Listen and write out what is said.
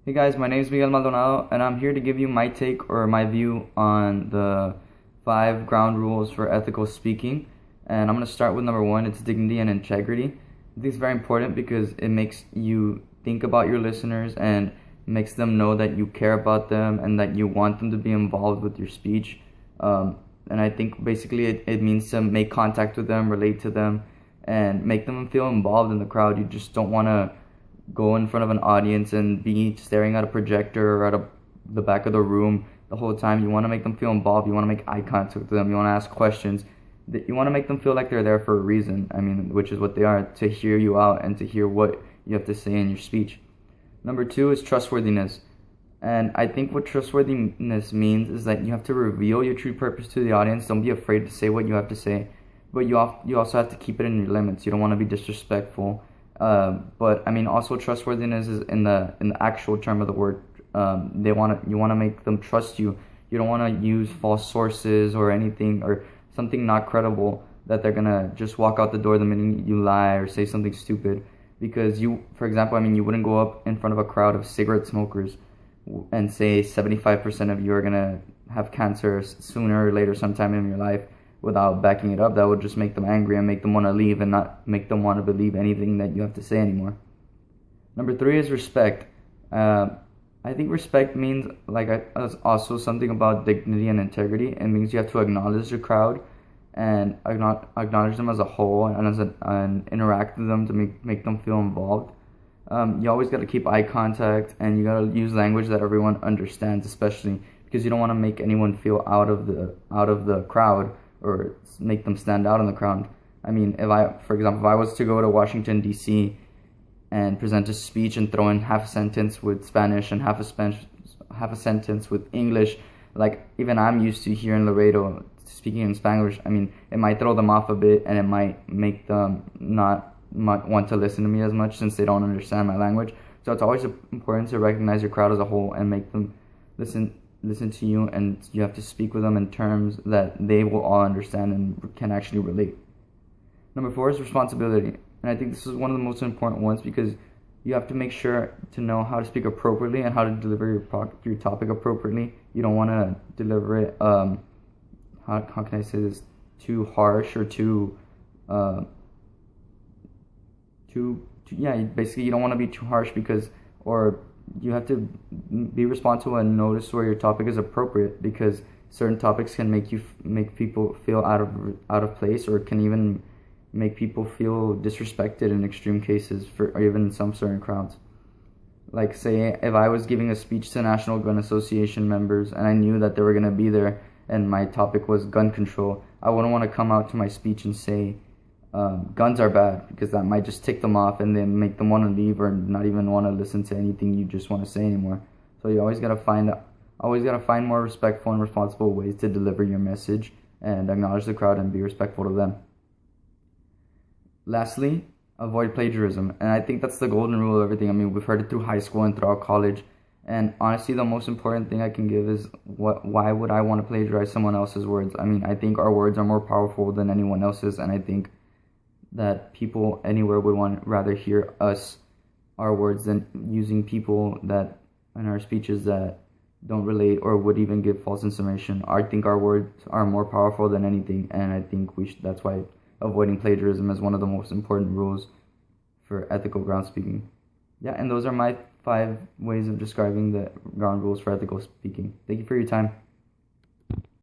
Hey guys, my name is Miguel Maldonado, and I'm here to give you my take or my view on the 5 ground rules for ethical speaking. And I'm going to start with number 1, it's dignity and integrity. This is very important because it makes you think about your listeners and makes them know that you care about them and that you want them to be involved with your speech. And I think basically it means to make contact with them, relate to them, and make them feel involved in the crowd. You just don't want to go in front of an audience and be staring at a projector or at the back of the room the whole time. You want to make them feel involved. You want to make eye contact with them. You want to ask questions. You want to make them feel like they're there for a reason. I mean, which is what they are, to hear you out and to hear what you have to say in your speech. Number 2 is trustworthiness. And I think what trustworthiness means is that you have to reveal your true purpose to the audience. Don't be afraid to say what you have to say. But you also have to keep it in your limits. You don't want to be disrespectful. But I mean, also trustworthiness is in the actual term of the word. You want to make them trust you. You don't want to use false sources or anything or something not credible that they're gonna just walk out the door the minute you lie or say something stupid. Because for example, I mean, you wouldn't go up in front of a crowd of cigarette smokers and say 75% of you are gonna have cancer sooner or later sometime in your life without backing it up. That would just make them angry and make them want to leave and not make them want to believe anything that you have to say anymore. Number 3 is respect. I think respect means also something about dignity and integrity. It means you have to acknowledge the crowd and acknowledge them as a whole and interact with them to make them feel involved. You always got to keep eye contact and you got to use language that everyone understands, especially because you don't want to make anyone feel out of the crowd or make them stand out in the crowd. I mean, for example, if I was to go to Washington, D.C. and present a speech and throw in half a sentence with Spanish and half a sentence with English, like even I'm used to here in Laredo speaking in Spanglish, I mean, it might throw them off a bit and it might make them not want to listen to me as much since they don't understand my language. So it's always important to recognize your crowd as a whole and make them listen to you, and you have to speak with them in terms that they will all understand and can actually relate. Number 4 is responsibility. And I think this is one of the most important ones because you have to make sure to know how to speak appropriately and how to deliver your topic appropriately. You don't want to deliver it, how can I say this, too harsh or basically you don't want to be too harsh or you have to be responsible and notice where your topic is appropriate, because certain topics can make people feel out of place, or can even make people feel disrespected in extreme cases or even in some certain crowds. Like, say if I was giving a speech to National Gun Association members and I knew that they were going to be there and my topic was gun control, I wouldn't want to come out to my speech and say guns are bad, because that might just tick them off and then make them want to leave or not even want to listen to anything you just want to say anymore. So you always gotta find more respectful and responsible ways to deliver your message and acknowledge the crowd and be respectful to them. Lastly, avoid plagiarism, and I think that's the golden rule of everything. I mean, we've heard it through high school and throughout college, and honestly, the most important thing I can give is why would I want to plagiarize someone else's words? I mean, I think our words are more powerful than anyone else's, and I think that people anywhere would rather hear our words than using people that in our speeches that don't relate or would even give false information. I think our words are more powerful than anything, and I think that's why avoiding plagiarism is one of the most important rules for ethical ground speaking. Yeah, and those are my 5 ways of describing the ground rules for ethical speaking. Thank you for your time.